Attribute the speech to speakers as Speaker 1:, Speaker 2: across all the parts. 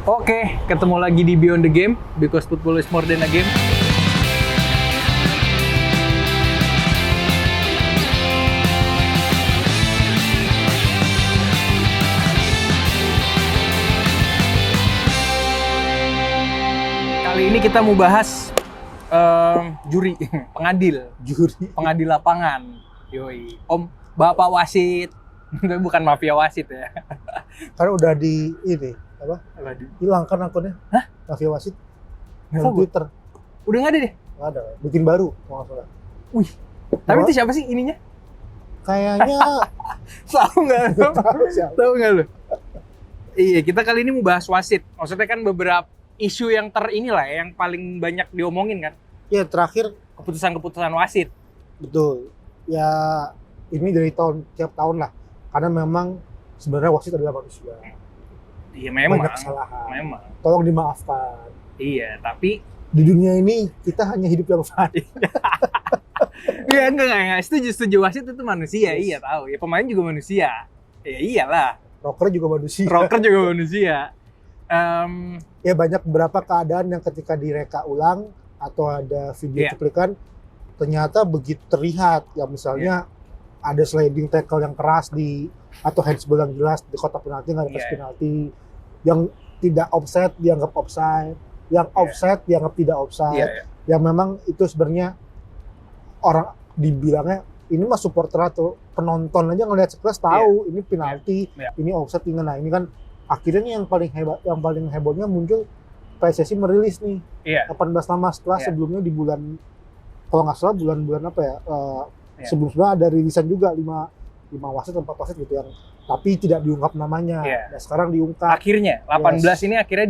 Speaker 1: Oke, ketemu lagi di Beyond the Game, because football is more than a game. Kali ini kita mau bahas juri, pengadil lapangan. Yoi, Om, Bapak Wasit. Tapi bukan mafia wasit ya.
Speaker 2: Karena udah di ini apa? Hilang kan akunnya?
Speaker 1: Hah?
Speaker 2: Mafia Wasit. Yang
Speaker 1: Oh,
Speaker 2: Twitter.
Speaker 1: Udah nggak ada deh?
Speaker 2: Nggak ada. Bikin baru kalau nggak salah.
Speaker 1: Wih, tapi itu siapa sih ininya?
Speaker 2: Kayaknya
Speaker 1: Tahu nggak?
Speaker 2: tahu siapa.
Speaker 1: Tahu nggak lu? Iya, kita kali ini mau bahas wasit. Maksudnya kan beberapa isu yang inilah ya, yang paling banyak diomongin kan,
Speaker 2: Ya terakhir
Speaker 1: keputusan-keputusan wasit.
Speaker 2: betul. Ya ini dari tiap tahun lah. Karena memang sebenarnya wasit adalah manusia.
Speaker 1: Iya memang.
Speaker 2: Banyak kesalahan.
Speaker 1: Memang.
Speaker 2: Tolong dimaafkan.
Speaker 1: Iya, tapi
Speaker 2: Di dunia ini kita hanya hidup yang fana.
Speaker 1: iya enggak. Setuju wasit itu manusia.
Speaker 2: Yes.
Speaker 1: Iya tahu. Ya pemain juga manusia. Ya iyalah.
Speaker 2: Rocker juga manusia.
Speaker 1: Rocker juga manusia.
Speaker 2: Ya banyak beberapa keadaan yang ketika direka ulang atau ada video
Speaker 1: Iya.
Speaker 2: cuplikan ternyata begitu terlihat ya misalnya ada sliding tackle yang keras atau handsball yang jelas di kotak penalti nggak dikasih
Speaker 1: Iya.
Speaker 2: penalti, yang tidak offside dianggap offside, yang offside dianggap tidak offside,
Speaker 1: Iya.
Speaker 2: yang memang itu sebenarnya orang dibilangnya ini mah supporter atau penonton aja ngelihat sekelas tahu ini penalti,
Speaker 1: Iya.
Speaker 2: ini offside, nah ini kan akhirnya nih yang paling hebohnya muncul PSSI merilis nih
Speaker 1: Iya.
Speaker 2: 18 nama setelah
Speaker 1: Iya.
Speaker 2: sebelumnya di bulan kalau nggak salah bulan apa ya
Speaker 1: Iya.
Speaker 2: sebelumnya ada rilisan juga 5 wasit 4 wasit gitu yang tapi tidak diungkap namanya.
Speaker 1: Iya.
Speaker 2: Nah, sekarang diungkap.
Speaker 1: Akhirnya 18 ini akhirnya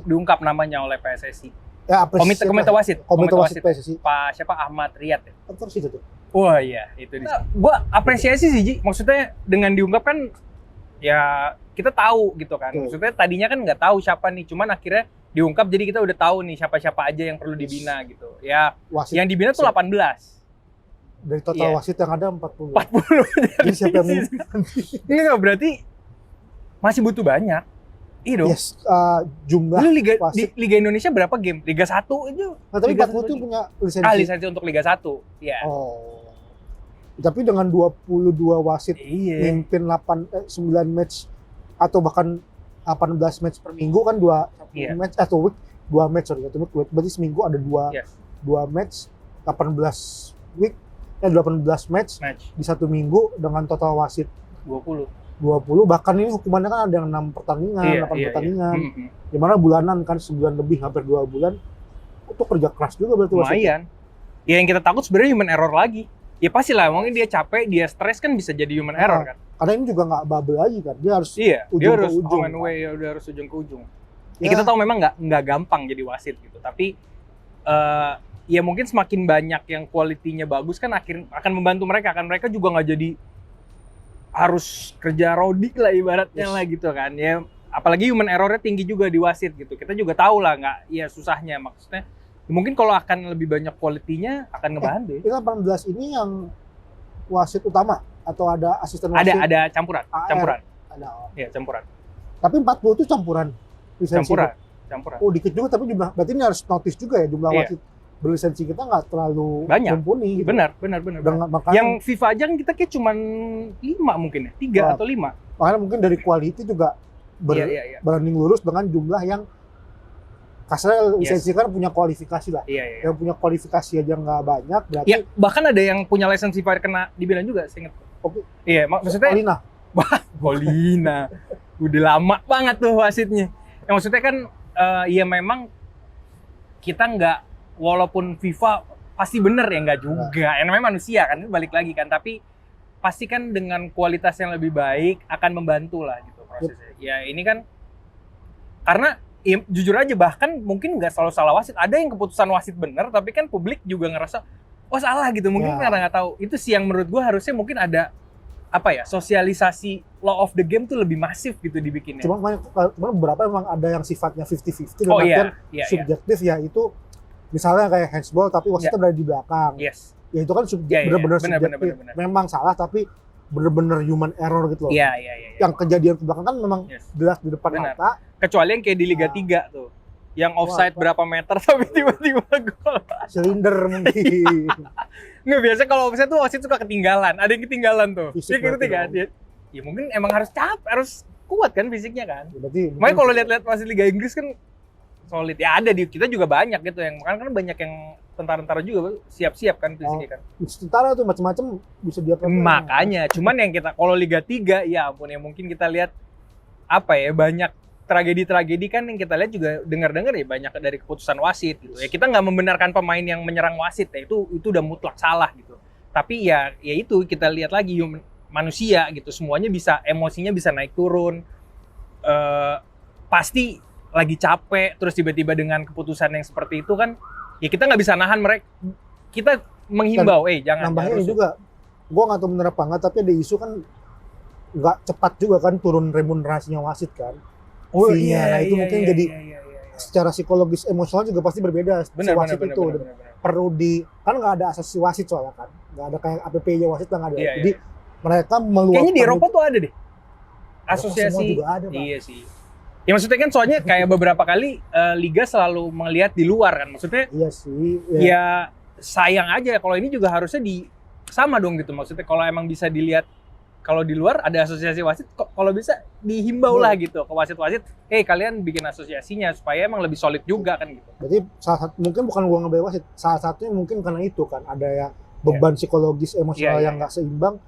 Speaker 1: diungkap namanya oleh PSSI.
Speaker 2: Ya,
Speaker 1: Komite wasit.
Speaker 2: Komite wasit PSSI.
Speaker 1: Pak siapa Ahmad Riyad ya?
Speaker 2: Terus itu tuh.
Speaker 1: Wah iya, itu dia. Gua apresiasi sih Ji. Maksudnya dengan diungkap kan ya kita tahu gitu kan.
Speaker 2: Betul.
Speaker 1: Maksudnya tadinya kan nggak tahu siapa nih, cuman akhirnya diungkap jadi kita udah tahu nih siapa-siapa aja yang perlu dibina gitu. Ya,
Speaker 2: Wasit
Speaker 1: yang dibina tuh 18.
Speaker 2: dari total
Speaker 1: Iya.
Speaker 2: wasit yang ada 40.
Speaker 1: 40.
Speaker 2: Jadi siapa yang
Speaker 1: Enggak, berarti masih butuh banyak. Iya dong.
Speaker 2: Yes, jumlah
Speaker 1: Lu Liga
Speaker 2: wasit.
Speaker 1: Liga Indonesia berapa game? Liga 1 aja.
Speaker 2: Nah, tapi
Speaker 1: Liga
Speaker 2: 40 itu
Speaker 1: 1
Speaker 2: punya lisensi.
Speaker 1: lisensi untuk Liga 1. Iya.
Speaker 2: Oh. Tapi dengan 22 wasit
Speaker 1: Iya.
Speaker 2: mimpin 9 match atau bahkan 18 match per minggu kan
Speaker 1: Iya.
Speaker 2: match atau week 2 match sorry, satu week, berarti seminggu ada 2
Speaker 1: Yes.
Speaker 2: match 18 week 18 match di satu minggu dengan total wasit
Speaker 1: 20.
Speaker 2: 20, bahkan ini hukumannya kan ada yang 6 pertandingan, 8 pertandingan.
Speaker 1: Mm-hmm.
Speaker 2: Di mana bulanan kan sebulan lebih, hampir 2 bulan. Itu kerja keras juga berarti wasitnya.
Speaker 1: Lumayan. Ya yang kita takut sebenarnya human error lagi. Ya pasti lah, mungkin dia capek, dia stres kan bisa jadi human error kan.
Speaker 2: Karena ini juga nggak bubble lagi kan. Dia harus
Speaker 1: Iya, dia
Speaker 2: ujung ke
Speaker 1: harus
Speaker 2: ujung,
Speaker 1: home and away, ya udah harus ujung ke ujung. Ya,
Speaker 2: Ya.
Speaker 1: kita tahu memang nggak gampang jadi wasit gitu, tapi ya mungkin semakin banyak yang kualitinya bagus kan akan membantu mereka kan, mereka juga nggak jadi harus kerja rodik lah ibaratnya lah gitu kan ya, apalagi human errornya tinggi juga di wasit gitu, kita juga tahu lah nggak ya susahnya, maksudnya mungkin kalau akan lebih banyak kualitinya akan ngebantu.
Speaker 2: Itu 18 ini yang wasit utama atau ada asisten wasit?
Speaker 1: Ada campuran.
Speaker 2: Ada.
Speaker 1: Iya, campuran.
Speaker 2: Tapi 40 itu campuran. Lisensi.
Speaker 1: Campuran.
Speaker 2: Oh, dikit juga tapi berarti ini harus notice juga ya jumlah
Speaker 1: Iya.
Speaker 2: wasit berlisensi kita nggak terlalu
Speaker 1: Banyak.
Speaker 2: mumpuni gitu.
Speaker 1: Benar.
Speaker 2: Makanya,
Speaker 1: Yang FIFA aja kan kita kayak cuman 5 mungkin ya, 3 atau 5.
Speaker 2: makanya mungkin dari quality juga
Speaker 1: Iya.
Speaker 2: beranding lurus dengan jumlah yang kasarnya lisensi kan punya kualifikasi lah.
Speaker 1: Iya.
Speaker 2: Yang punya kualifikasi aja nggak banyak berarti
Speaker 1: Ya, bahkan ada yang punya lisensi FIFA kena dibilang juga, saya ingat.
Speaker 2: Oke.
Speaker 1: Iya, maksudnya
Speaker 2: Polina.
Speaker 1: Polina. Udah lama banget tuh wasitnya. Yang maksudnya kan ya memang kita nggak, walaupun FIFA pasti bener ya nggak juga. Yang namanya manusia kan, balik lagi kan, tapi pasti kan dengan kualitas yang lebih baik akan membantu lah gitu prosesnya. Ya ini kan karena ya, jujur aja bahkan mungkin nggak selalu salah wasit, ada yang keputusan wasit bener tapi kan publik juga ngerasa wah salah gitu, mungkin karena nggak tahu. Itu sih yang menurut gua harusnya mungkin ada apa ya, sosialisasi law of the game tuh lebih masif gitu dibikinnya.
Speaker 2: Cuma beberapa emang ada yang sifatnya 50-50 dan
Speaker 1: Iya.
Speaker 2: subjektif ya itu misalnya kayak handsball tapi wasitnya berada di belakang.
Speaker 1: Yes.
Speaker 2: Ya itu kan benar-benar subjektif.
Speaker 1: Benar.
Speaker 2: Memang salah tapi benar-benar human error gitu loh.
Speaker 1: Iya.
Speaker 2: Yang kejadian ke belakang kan memang jelas di depan
Speaker 1: Benar.
Speaker 2: mata.
Speaker 1: Kecuali yang kayak di Liga 3 tuh. Yang offside berapa meter tapi tiba-tiba gol.
Speaker 2: Silinder mungkin.
Speaker 1: Nggak, biasanya kalau offside tuh wasit suka ketinggalan. Ada yang ketinggalan tuh.
Speaker 2: Fisik
Speaker 1: Dia ngerti kan?
Speaker 2: dong.
Speaker 1: Ya mungkin emang harus harus kuat kan fisiknya kan.
Speaker 2: Berarti
Speaker 1: Makanya kalau lihat-lihat wasit Liga Inggris kan solid. Ya ada di kita juga banyak gitu yang kan banyak yang tentara-tentara juga siap-siap kan fisiknya kan.
Speaker 2: tentara tuh macam-macam bisa dia
Speaker 1: Makanya, cuman yang kita kalau Liga 3 ya ampun ya mungkin kita lihat apa ya banyak tragedi-tragedi kan yang kita lihat juga dengar-dengar ya banyak dari keputusan wasit gitu. Ya kita nggak membenarkan pemain yang menyerang wasit ya itu udah mutlak salah gitu. Tapi ya itu kita lihat lagi manusia gitu semuanya bisa emosinya bisa naik turun. Pasti lagi capek terus tiba-tiba dengan keputusan yang seperti itu kan ya kita nggak bisa nahan mereka. Kita menghimbau jangan
Speaker 2: nambahnya juga gua nggak tahu bener apa enggak tapi ada isu kan nggak cepat juga kan turun remunerasinya wasit kan. Fee-nya, nah itu mungkin jadi secara psikologis emosional juga pasti berbeda si wasit itu. Perlu kan nggak ada asasi wasit soalnya kan, nggak ada kayak APP-nya wasit nggak ada. Jadi mereka meluapkan.
Speaker 1: Kayaknya di Eropa tuh ada deh. Asosiasi.
Speaker 2: Juga ada, Pak.
Speaker 1: Iya sih. Ya maksudnya kan soalnya kayak beberapa kali liga selalu melihat di luar kan. Maksudnya.
Speaker 2: Iya sih.
Speaker 1: Ya sayang aja kalau ini juga harusnya sama dong gitu. Maksudnya kalau emang bisa dilihat kalau di luar ada asosiasi wasit, kalau bisa dihimbau lah gitu ke wasit-wasit, kalian bikin asosiasinya supaya emang lebih solid juga kan gitu.
Speaker 2: Berarti salah satu mungkin bukan gua ngebela wasit, salah satunya mungkin karena itu kan ada ya beban psikologis emosional yang nggak seimbang,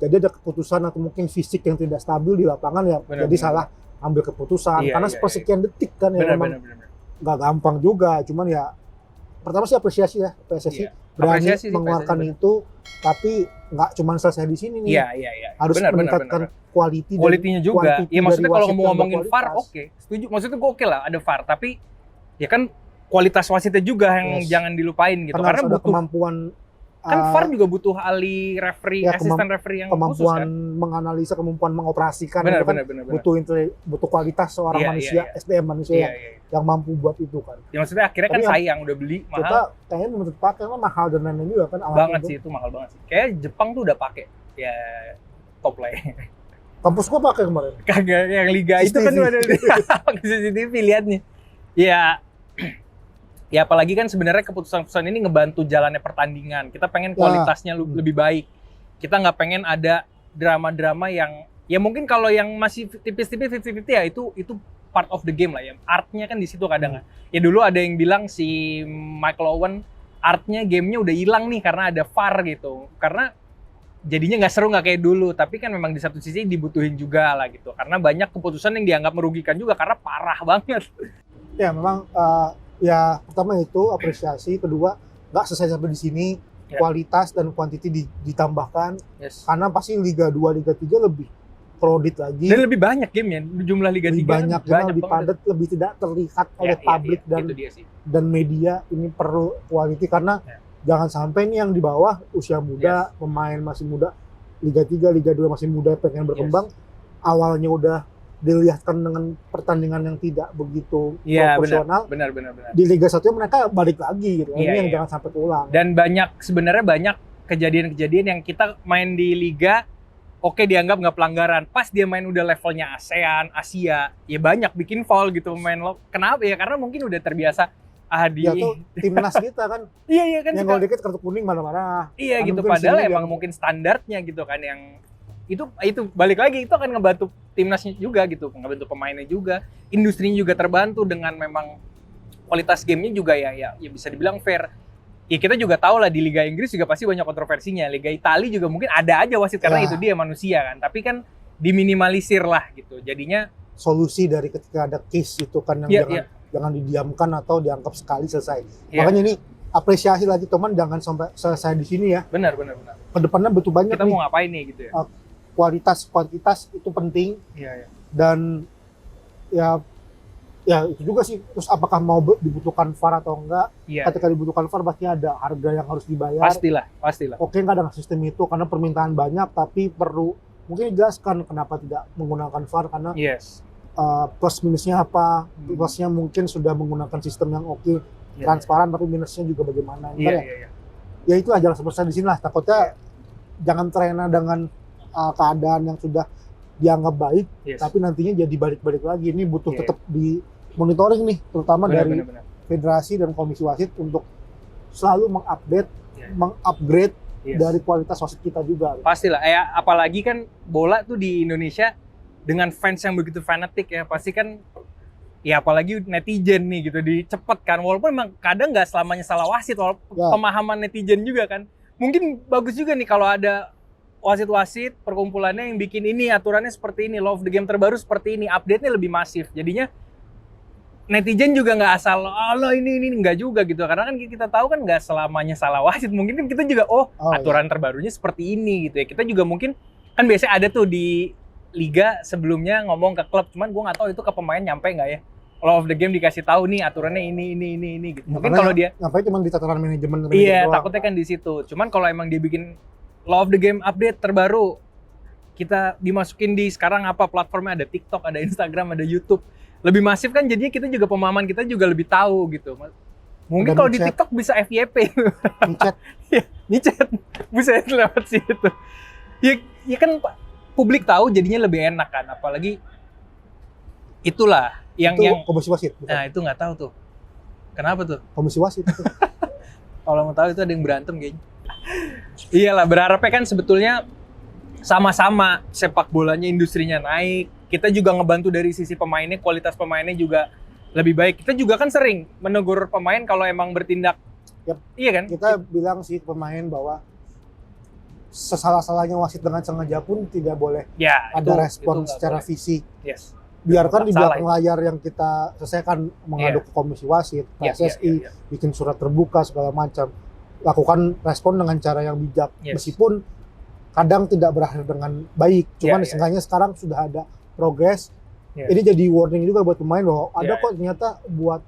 Speaker 2: jadi ada keputusan atau mungkin fisik yang tidak stabil di lapangan ya, jadi salah ambil keputusan karena sepersekian detik kan ya memang nggak gampang juga, cuman ya pertama sih apresiasi berani mengeluarkan itu, tapi nggak cuma selesai di sini nih.
Speaker 1: Iya.
Speaker 2: Harus meningkatkan
Speaker 1: kualitinya juga. Iya maksudnya kalau ngomongin VAR setuju. Maksudnya gue oke lah ada VAR, tapi ya kan kualitas wasitnya juga yang jangan dilupain gitu. Karena
Speaker 2: ada kemampuan
Speaker 1: kan VAR juga butuh ahli referee, asisten referee yang
Speaker 2: kemampuan
Speaker 1: khusus kan.
Speaker 2: menganalisa, kemampuan mengoperasikan
Speaker 1: benar.
Speaker 2: butuh kualitas seorang manusia, SDM manusia yang mampu buat itu kan.
Speaker 1: Ya maksudnya akhirnya kan sayang udah beli mahal.
Speaker 2: Kita kayaknya menuntut pakai karena mahal dan lain-lain juga kan
Speaker 1: banget sih itu mahal banget sih. Kayak Jepang tuh udah pakai ya top lah.
Speaker 2: Kampus gua pakai kemarin.
Speaker 1: Kagak yang liga CCTV. Itu kan udah pakai CCTV liatnya. Ya apalagi kan sebenarnya keputusan-keputusan ini ngebantu jalannya pertandingan. Kita pengen kualitasnya lebih baik. Kita nggak pengen ada drama-drama yang ya mungkin kalau yang masih tipis-tipis 50-50 ya itu part of the game lah ya. Artnya kan di situ kadang. Ya dulu ada yang bilang si Michael Owen artnya gamenya udah hilang nih karena ada VAR gitu. Karena jadinya nggak seru nggak kayak dulu. Tapi kan memang di satu sisi dibutuhin juga lah gitu. Karena banyak keputusan yang dianggap merugikan juga karena parah banget.
Speaker 2: Ya memang ya pertama itu apresiasi, kedua nggak selesai sampai di sini, kualitas dan kuantiti ditambahkan, karena pasti Liga 2, Liga 3 lebih crowded lagi. Dan
Speaker 1: lebih banyak gamenya, jumlah Liga 3
Speaker 2: lebih banyak, lebih padat, lebih tidak terlihat oleh publik dan media. Ini perlu quality karena jangan sampai nih yang di bawah usia muda, pemain masih muda, Liga 3, Liga 2 masih muda pengen berkembang, awalnya udah dilihatkan dengan pertandingan yang tidak begitu profesional.
Speaker 1: Benar.
Speaker 2: Di Liga 1 mereka balik lagi gitu. Ini yang jangan sampai terulang.
Speaker 1: Dan sebenarnya banyak kejadian-kejadian yang kita main di Liga dianggap nggak pelanggaran. Pas dia main udah levelnya ASEAN, Asia, ya banyak bikin foul gitu main lo. Kenapa ya? Karena mungkin udah terbiasa
Speaker 2: ya tuh timnas kita kan.
Speaker 1: Iya kan.
Speaker 2: Yang kalau dikit kartu kuning marah-marah.
Speaker 1: Iya gitu, padahal emang mungkin standarnya gitu kan yang itu balik lagi itu akan ngebantu timnasnya juga gitu, ngebantu pemainnya juga, industrinya juga terbantu dengan memang kualitas gamenya juga ya bisa dibilang fair. Ya kita juga tahu lah di Liga Inggris juga pasti banyak kontroversinya, Liga Italia juga mungkin ada aja wasit karena itu dia manusia kan, tapi kan diminimalisir lah gitu, jadinya
Speaker 2: solusi dari ketika ada case itu kan yang jangan didiamkan atau dianggap sekali selesai. Makanya ini apresiasi lagi teman, jangan sampai selesai di sini ya.
Speaker 1: Benar.
Speaker 2: Kedepannya butuh banyak
Speaker 1: kita mau ngapain nih gitu ya.
Speaker 2: Kuantitas itu penting. Dan ya itu juga sih. Terus apakah mau dibutuhkan VAR atau enggak? Ketika dibutuhkan VAR pasti ada harga yang harus dibayar.
Speaker 1: Pastilah.
Speaker 2: Oke, enggak dengan sistem itu karena permintaan banyak, tapi perlu mungkin dijelaskan kenapa tidak menggunakan VAR karena plus minusnya apa? Plusnya mungkin sudah menggunakan sistem yang transparan, tapi minusnya juga bagaimana? Ya itu aja selesai di sini lah. Takutnya jangan terlena dengan keadaan yang sudah dianggap baik,
Speaker 1: Yes.
Speaker 2: tapi nantinya jadi balik-balik lagi. Ini butuh
Speaker 1: Iya.
Speaker 2: tetap di monitoring nih, terutama dari
Speaker 1: Benar.
Speaker 2: federasi dan komisi wasit untuk selalu mengupdate,
Speaker 1: Iya.
Speaker 2: mengupgrade
Speaker 1: Yes.
Speaker 2: dari kualitas wasit kita juga.
Speaker 1: Pastilah, apalagi kan bola tuh di Indonesia dengan fans yang begitu fanatik ya, pasti kan ya apalagi netizen nih gitu dicepet kan, walaupun memang kadang nggak selamanya salah wasit, walaupun
Speaker 2: Ya.
Speaker 1: pemahaman netizen juga kan. Mungkin bagus juga nih kalau ada wasit-wasit perkumpulannya yang bikin ini aturannya seperti ini, law of the game terbaru seperti ini, update-nya lebih masif. Jadinya netizen juga nggak asal, Allah ini nggak juga gitu. Karena kan kita tahu kan nggak selamanya salah wasit. Mungkin kan kita juga, aturan terbarunya seperti ini gitu ya. Kita juga mungkin, kan biasanya ada tuh di liga sebelumnya ngomong ke klub, cuman gue nggak tahu itu ke pemain nyampe nggak ya. Law of the game dikasih tahu nih aturannya ini gitu. Mungkin kalau dia,
Speaker 2: ngapain cuma di tataran manajemen
Speaker 1: iya
Speaker 2: doang.
Speaker 1: takutnya kan di situ. Cuman kalau emang dia bikin Law of the Game update terbaru, kita dimasukin di sekarang apa platformnya, ada TikTok, ada Instagram, ada YouTube. Lebih masif kan jadinya kita juga pemahaman kita juga lebih tahu gitu. Mungkin
Speaker 2: Ada
Speaker 1: kalau di
Speaker 2: micet.
Speaker 1: TikTok bisa FYP.
Speaker 2: Micet.
Speaker 1: Micet. Bisa lewat situ. Ya kan publik tahu jadinya lebih enak kan, apalagi itulah yang
Speaker 2: Itu komisi wasit, bukan?
Speaker 1: nah itu nggak tahu tuh. Kenapa tuh?
Speaker 2: Komisi wasit.
Speaker 1: Kalau mau tahu itu ada yang berantem kayaknya. Iyalah, berharapnya kan sebetulnya sama-sama sepak bolanya, industrinya naik. Kita juga ngebantu dari sisi pemainnya, kualitas pemainnya juga lebih baik. Kita juga kan sering menegur pemain kalau emang bertindak.
Speaker 2: Yap.
Speaker 1: Iya kan?
Speaker 2: Kita bilang sih ke pemain bahwa sesalah-salahnya wasit dengan sengaja pun tidak boleh
Speaker 1: Ya,
Speaker 2: ada
Speaker 1: itu
Speaker 2: respon
Speaker 1: nggak
Speaker 2: secara
Speaker 1: boleh.
Speaker 2: fisik.
Speaker 1: Yes.
Speaker 2: Biarkan di
Speaker 1: Salah
Speaker 2: belakang layar yang kita selesaikan mengadu ke komisi wasit,
Speaker 1: Iya,
Speaker 2: PSSI,
Speaker 1: iya.
Speaker 2: bikin surat terbuka segala macam. Lakukan respon dengan cara yang bijak,
Speaker 1: Yes.
Speaker 2: meskipun kadang tidak berakhir dengan baik. Cuman
Speaker 1: Iya.
Speaker 2: seenggaknya sekarang sudah ada progres.
Speaker 1: Iya.
Speaker 2: Ini jadi warning juga buat pemain bahwa ada
Speaker 1: Iya,
Speaker 2: kok ternyata buat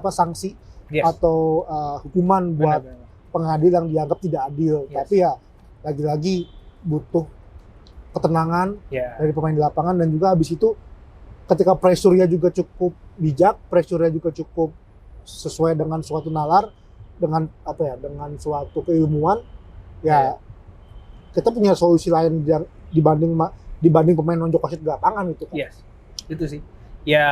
Speaker 2: sanksi
Speaker 1: Yes.
Speaker 2: atau hukuman buat
Speaker 1: Benar-benar.
Speaker 2: pengadil yang dianggap tidak adil.
Speaker 1: Yes.
Speaker 2: Tapi ya lagi-lagi butuh ketenangan
Speaker 1: Ya.
Speaker 2: dari pemain di lapangan, dan juga habis itu ketika pressure-nya juga cukup bijak, pressure-nya juga cukup sesuai dengan suatu nalar, dengan dengan suatu keilmuan, ya kita punya solusi lain yang dibanding pemain nonjok wasit di lapangan itu kan.
Speaker 1: Yes. Itu sih. Ya,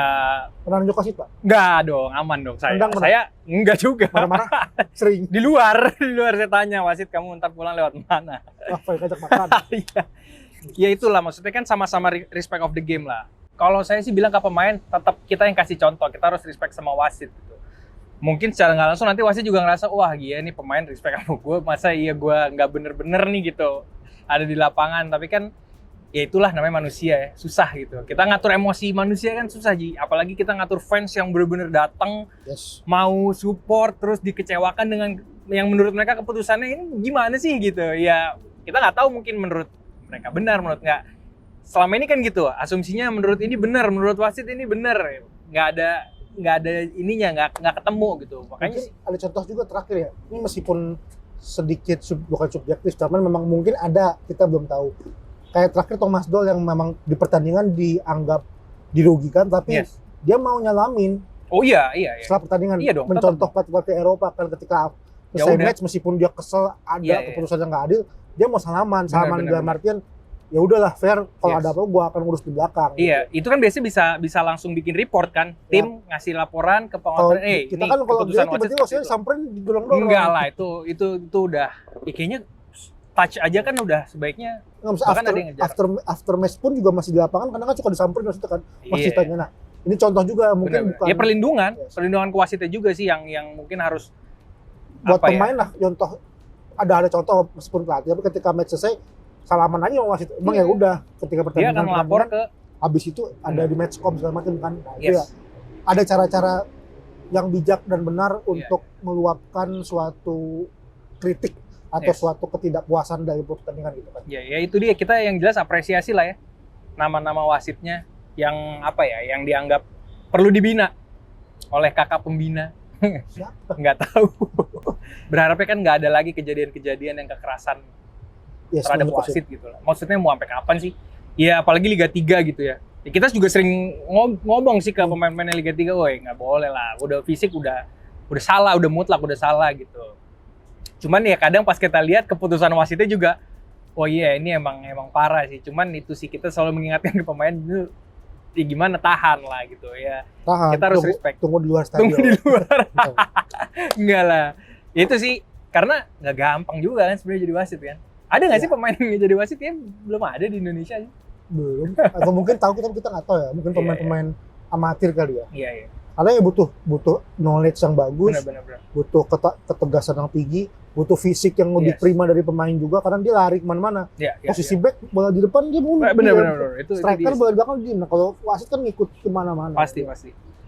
Speaker 2: Pernah nonjok wasit, Pak?
Speaker 1: enggak dong, aman dong saya.
Speaker 2: Tendang pernah?
Speaker 1: Saya enggak juga.
Speaker 2: Marah-marah? Sering.
Speaker 1: Di luar saya tanya, wasit kamu ntar pulang lewat mana?
Speaker 2: Wah, pengen ajak makan.
Speaker 1: Iya. Ya itulah, maksudnya kan sama-sama respect of the game lah. Kalau saya sih bilang ke pemain, tetap kita yang kasih contoh, kita harus respect sama wasit gitu. Mungkin secara nggak langsung nanti wasit juga ngerasa, wah gila nih pemain respect sama gue, masa iya gue nggak bener-bener nih gitu ada di lapangan. Tapi kan ya itulah namanya manusia ya, susah gitu. Kita ngatur emosi manusia kan susah Ji, apalagi kita ngatur fans yang bener-bener datang
Speaker 2: Yes.
Speaker 1: mau support terus dikecewakan dengan yang menurut mereka keputusannya ini gimana sih gitu. Ya kita nggak tahu, mungkin menurut mereka benar, menurut nggak. Selama ini kan gitu, asumsinya menurut ini benar, menurut wasit ini benar, nggak ada ininya, nggak ketemu gitu. Makanya
Speaker 2: Mungkin ada contoh juga terakhir ya. Ini meskipun sedikit bukan subjektif, cuman memang mungkin ada, kita belum tahu. Kayak terakhir Thomas Doll yang memang di pertandingan dianggap dirugikan, tapi
Speaker 1: yes.
Speaker 2: dia mau nyalamin
Speaker 1: Oh iya.
Speaker 2: setelah pertandingan,
Speaker 1: Iya dong,
Speaker 2: mencontoh pelatih Eropa kan ketika
Speaker 1: Ya
Speaker 2: selesai
Speaker 1: udah.
Speaker 2: match, meskipun dia kesel ada
Speaker 1: Iya.
Speaker 2: keputusan yang nggak adil, dia mau salaman
Speaker 1: Benar,
Speaker 2: dalam artian ya udahlah fair, kalau
Speaker 1: Yes.
Speaker 2: ada apa gua akan ngurus di belakang.
Speaker 1: Iya, itu kan biasanya bisa langsung bikin report kan, tim ngasih laporan ke
Speaker 2: Kalau
Speaker 1: pengontrol.
Speaker 2: kita
Speaker 1: ini
Speaker 2: kan kalau dia
Speaker 1: keputusan
Speaker 2: tiba-tiba
Speaker 1: wasit
Speaker 2: wasitnya
Speaker 1: seperti itu.
Speaker 2: samperin didorong-dorong.
Speaker 1: Enggak lah, itu udah. Ya, kayaknya touch aja kan udah sebaiknya.
Speaker 2: Nggak, maksudnya
Speaker 1: Bahkan ada yang ngejar.
Speaker 2: after match pun juga masih di lapangan, kadang kan suka disamperin maksudnya kan
Speaker 1: Iya.
Speaker 2: wasitnya. Nah, ini contoh juga mungkin
Speaker 1: Benar-benar.
Speaker 2: bukan
Speaker 1: Ya perlindungan
Speaker 2: Yes.
Speaker 1: ke wasitnya juga sih yang mungkin harus
Speaker 2: buat
Speaker 1: apa ya?
Speaker 2: pemain lah. Contoh ada contoh meskipun pelatih, tapi ketika match selesai salaman aja sama wasit. Emang ya udah ketika
Speaker 1: Dia
Speaker 2: pertandingan
Speaker 1: akan melapor ke
Speaker 2: habis itu ada di matchcom segala macam kan. Nah, itu
Speaker 1: Yes.
Speaker 2: ya ada cara-cara yang bijak dan benar
Speaker 1: Iya.
Speaker 2: untuk meluapkan suatu kritik atau
Speaker 1: Yes.
Speaker 2: suatu ketidakpuasan dari pertandingan gitu kan.
Speaker 1: ya itu dia, kita yang jelas apresiasi lah ya nama-nama wasitnya yang apa ya, yang dianggap perlu dibina oleh kakak pembina.
Speaker 2: Siapa?
Speaker 1: Nggak tahu. Berharapnya kan nggak ada lagi kejadian-kejadian yang kekerasan
Speaker 2: Yes,
Speaker 1: terhadap
Speaker 2: menurut
Speaker 1: wasit gitu lah. Maksudnya mau sampai kapan sih? Ya apalagi Liga 3 gitu ya. Ya kita juga sering ngomong sih ke pemain-pemain Liga 3, woi nggak boleh lah. Udah fisik udah salah, udah mutlak udah salah gitu. Cuman ya kadang pas kita lihat keputusan wasitnya juga Oh iya, ini emang parah sih. Cuman itu sih kita selalu mengingatkan ke pemain itu ya gimana tahan lah gitu ya.
Speaker 2: Tahan.
Speaker 1: Kita harus respect.
Speaker 2: Tunggu di luar stadion.
Speaker 1: Tunggu di luar. Enggak lah. Itu sih karena nggak gampang juga kan sebenarnya jadi wasit kan. Ada nggak sih pemain yang jadi wasit ya? Belum ada di Indonesia sih.
Speaker 2: Belum. Atau mungkin tahu kita nggak tahu ya. Mungkin pemain-pemain amatir kali ya.
Speaker 1: Iya, iya.
Speaker 2: Ada yang butuh knowledge yang bagus,
Speaker 1: Benar.
Speaker 2: butuh ketegasan yang tinggi, butuh fisik yang lebih prima dari pemain juga karena dia lari kemana-mana. Posisi back bola di depan dia mundur.
Speaker 1: Benar. Itu
Speaker 2: striker bola di belakang dia. Nah kalau wasit kan ngikut kemana-mana.
Speaker 1: Pasti.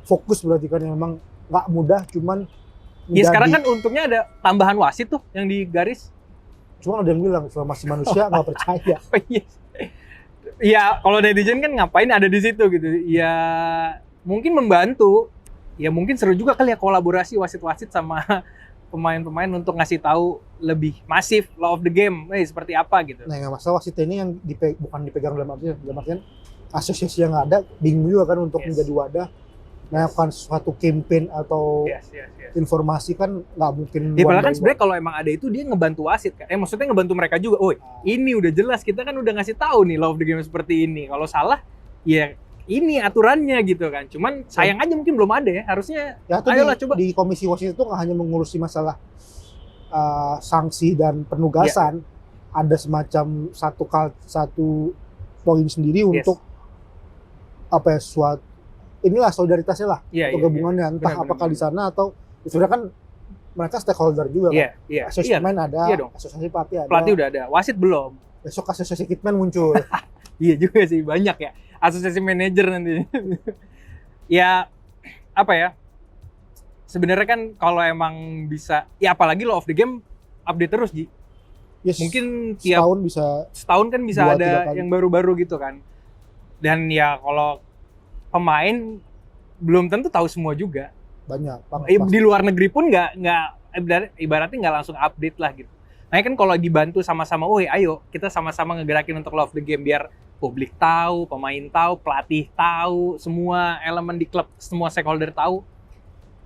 Speaker 2: Fokus berarti kan memang nggak mudah, cuman
Speaker 1: ya sekarang kan untungnya ada tambahan wasit tuh yang di garis.
Speaker 2: Cuma ada yang bilang selama masih manusia nggak percaya.
Speaker 1: Iya, kalau netizen kan ngapain ada di situ gitu. Ya mungkin membantu. Ya mungkin seru juga kali ya kolaborasi wasit-wasit sama pemain-pemain untuk ngasih tahu lebih masif law of the game, seperti apa gitu.
Speaker 2: Nah, nggak masalah wasit ini yang bukan dipegang dalam artian asosiasi yang ada bingung juga kan untuk menjadi wadah. Nah, kan suatu campaign atau informasi kan nggak mungkin.
Speaker 1: Ya padahal kan sebenarnya kalau emang ada itu dia ngebantu wasit kan. Maksudnya ngebantu mereka juga. Ini udah jelas kita kan udah ngasih tahu nih law of the game seperti ini. Kalau salah ya ini aturannya gitu kan. Cuman sayang aja mungkin belum ada ya. Harusnya ayolah coba.
Speaker 2: Di komisi wasit itu nggak hanya mengurusi masalah sanksi dan penugasan, ada semacam satu poin sendiri untuk apa ya, suatu inilah solidaritasnya lah, atau gabungannya entah apakah di sana atau sebenarnya kan mereka stakeholder juga kan. Asosiasi pemain ada, asosiasi pelatih ada.
Speaker 1: Pelatih udah ada, wasit belum.
Speaker 2: Besok asosiasi kitman muncul.
Speaker 1: Iya juga sih, banyak ya. Asosiasi manajer nanti. Ya, apa ya? Sebenarnya kan kalau emang bisa, ya apalagi law of the game update terus, Ji.
Speaker 2: Yes,
Speaker 1: mungkin tiap setahun kan bisa ada yang baru-baru gitu kan. Dan ya kalau pemain belum tentu tahu semua juga.
Speaker 2: Banyak.
Speaker 1: Di luar negeri pun ibaratnya nggak langsung update lah gitu. Nah kan kalau dibantu sama-sama, ayo kita sama-sama ngegerakin untuk law of the game biar publik tahu, pemain tahu, pelatih tahu, semua elemen di klub, semua stakeholder tahu,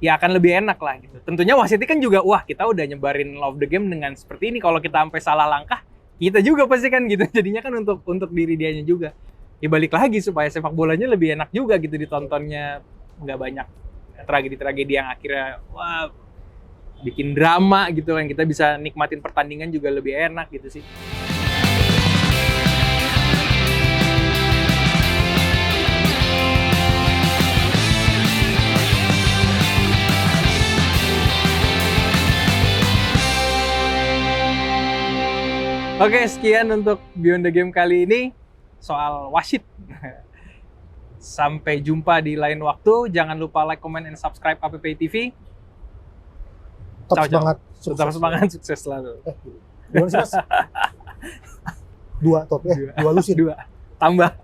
Speaker 1: ya akan lebih enak lah gitu. Tentunya wasitnya kan juga, kita udah nyebarin law of the game dengan seperti ini, kalau kita sampai salah langkah, kita juga pasti kan gitu. Jadinya kan untuk diri dianya juga. Ya balik lagi supaya sepak bolanya lebih enak juga gitu ditontonnya, nggak banyak tragedi-tragedi yang akhirnya bikin drama gitu kan. Kita bisa nikmatin pertandingan juga lebih enak gitu sih. Oke, sekian untuk Beyond the Game kali ini soal wasit. Sampai jumpa di lain waktu. Jangan lupa like, comment, and subscribe APPI TV. Tetap semangat, sukses selalu.
Speaker 2: Gimana sih, Mas? 2 top ya? 2 lusin.
Speaker 1: 2. Tambah.